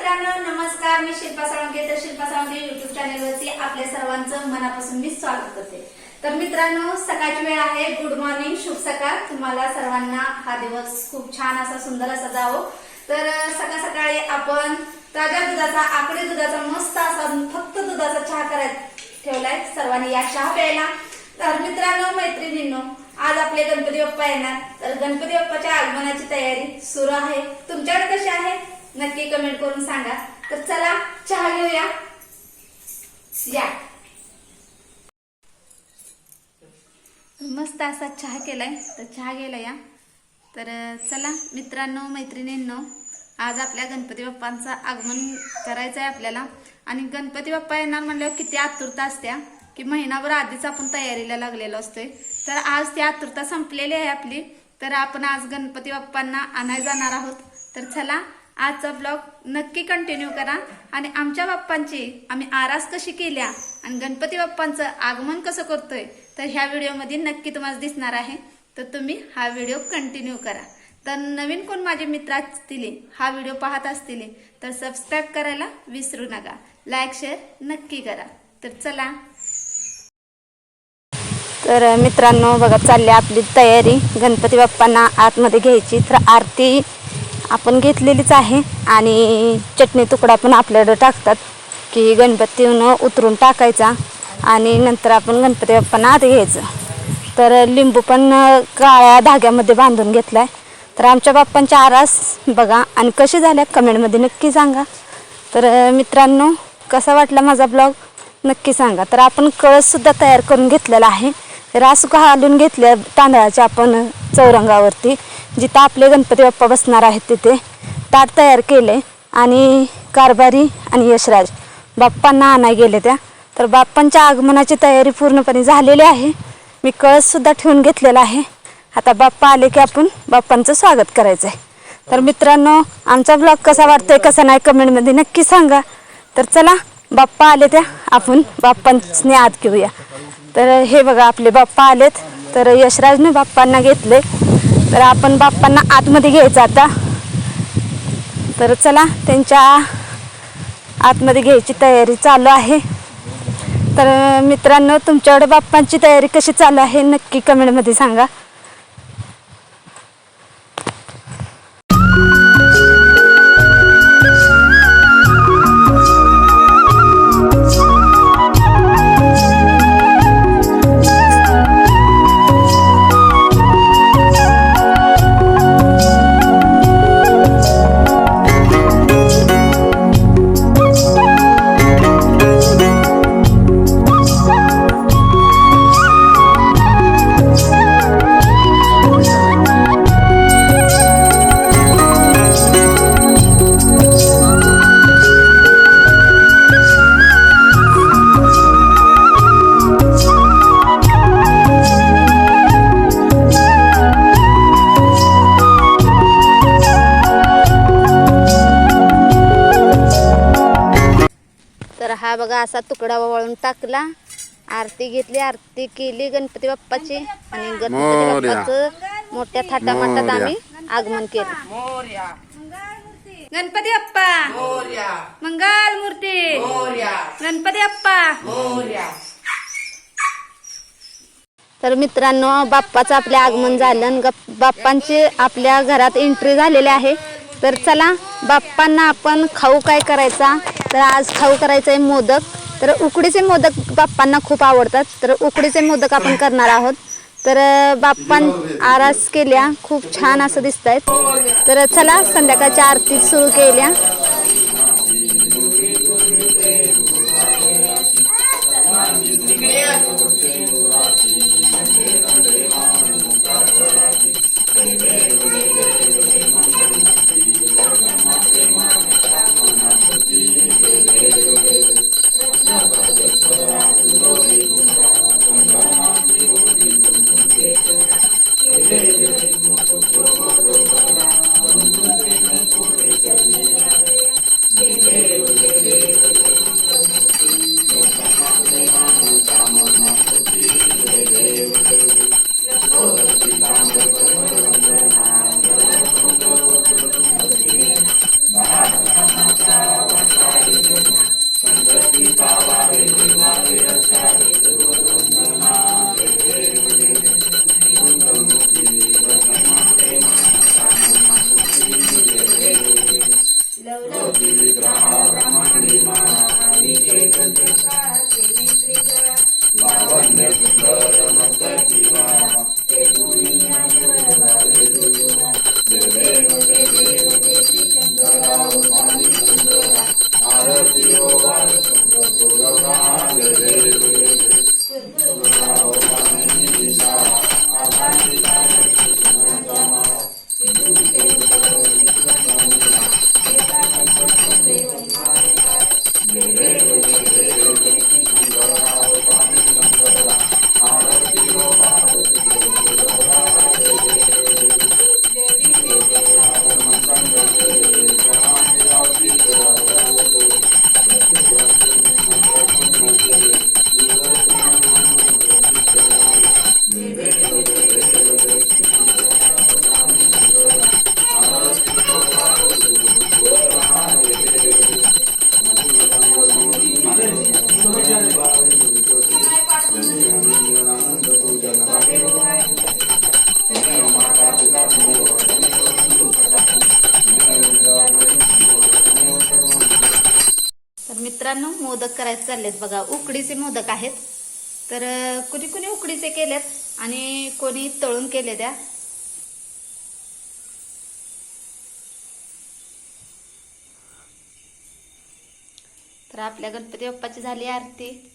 मित्रांनो नमस्कार, मी शिल्पा साळुंखे. तर शिल्पा साळुंखे YouTube चॅनलवरती आपल्या सर्वांचं मनापासून मी स्वागत करते. तर मित्रांनो, सकाळची वेळ आहे. गुड मॉर्निंग, शुभ सकाळ. तुम्हाला सर्वांना हा दिवस खूप छान असा सुंदर असा जावो. तर सकाळ सकाळी आपण ताज्या दुधाचा, आकडी दुधाचा मस्त असा फक्त दुधाचा चहा करायला ठेवलाय. सर्वांनी या चहा प्यायला. तर मित्रांनो, मैत्रिणींनो, आज आपले गणपती बाप्पा येणार. तर गणपती बाप्पाच्या आगमनाची तयारी सुरू आहे. तुमच्याकडे कशी आहे नक्की कमेंट करून सांगा. तर चला चहा घेऊया. या मस्त असा चहा केलाय. तर चहा घ्यायला या. तर चला मित्रांनो, मैत्रिणींनो, आज आपल्या गणपती बाप्पांचं आगमन करायचं आहे आपल्याला. आणि गणपती बाप्पा येणार म्हणल्यावर किती आतुरता असत्या की महिनाभर आधीच आपण तयारीला लागलेलो असतोय. तर आज ती आतुरता संपलेली आहे आपली. तर आपण आज गणपती बाप्पांना आणायला जाणार आहोत. तर चला आजचा ब्लॉग नक्की कंटिन्यू करा. आणि आमच्या बाप्पांची आम्ही आरास कशी केल्या आणि गणपती बाप्पांचं आगमन कसं करतोय तर ह्या व्हिडिओमध्ये नक्की तुम्हाला दिसणार आहे. तर तुम्ही हा व्हिडिओ कंटिन्यू करा. तर नवीन कोण माझे मित्र असतील, हा व्हिडिओ पाहत असतील तर सबस्क्राईब करायला विसरू नका. लाईक शेअर नक्की करा. तर चला. तर मित्रांनो बघा, चालली आपली तयारी गणपती बाप्पांना आतमध्ये घ्यायची. तर आरती आपण घेतलेलीच आहे आणि चटणी तुकडा पण आपल्याकडे टाकतात की गणपतीनं उतरून टाकायचा आणि नंतर आपण गणपती बाप्पांना आत घ्यायचं. तर लिंबू पण काळ्या धाग्यामध्ये बांधून घेतलाय. तर आमच्या बाप्पांच्या आरास बघा आणि कशी झाल्या कमेंटमध्ये नक्की सांगा. तर मित्रांनो, कसा वाटला माझा ब्लॉग नक्की सांगा. तर आपण कळससुद्धा तयार करून घेतलेला आहे. रास घालून घेतल्या तांदळाच्या आपण चौरंगावरती, जिथं आपले गणपती बाप्पा बसणार आहेत तिथे ताट तयार केले. आणि कारभारी आणि यशराज बाप्पांना आणाय गेले त्या. तर बाप्पांच्या आगमनाची तयारी पूर्णपणे झालेली आहे. मी कळससुद्धा ठेवून घेतलेला आहे. आता बाप्पा आले की आपण बाप्पांचं स्वागत करायचं आहे. तर मित्रांनो, आमचा ब्लॉग कसा वाटतोय कसा नाही कमेंटमध्ये नक्की सांगा. तर चला, बाप्पा आले त्या, आपण बाप्पांनी आत घेऊया. तर हे बघा आपले बाप्पा आलेत. तर यशराजने बाप्पांना घेतले. तर आपण बाप्पांना आतमध्ये घ्यायचं आता. तर चला, त्यांच्या आतमध्ये घ्यायची तयारी चालू आहे. तर मित्रांनो, तुमच्याकडे बाप्पांची तयारी कशी चालू आहे नक्की कमेंटमध्ये सांगा. हा बघा असा तुकडा वळून टाकला. आरती घेतली, आरती केली गणपती बाप्पाची आणि गणपती बाप्पाचं मोठ्या थाटामाटात आम्ही आगमन केलं. गणपती बाप्पा मंगल मूर्ती, गणपती बाप्पा. तर मित्रांनो, बाप्पाचं आपले आगमन झालं आणि बाप्पांची आपल्या घरात एंट्री झालेली आहे. तर चला, बाप्पांना आपण खाऊ काय करायचा. तर आज खाऊ करायचं आहे मोदक. तर उकडीचे मोदक बाप्पांना खूप आवडतात. तर उकडीचे मोदक आपण करणार आहोत. तर बाप्पां आरास केल्या, खूप छान असं दिसत आहेत. तर चला, संध्याकाळच्या आरती सुरू केल्या. तर मित्रांनो, मोदक करायचे चाललेत बघा. उकडीचे मोदक आहेत. तर कुणी कुणी उकडीचे केलेत आणि कोणी तळून केले द्या. तर आपल्या गणपती बाप्पाची झाली आरती.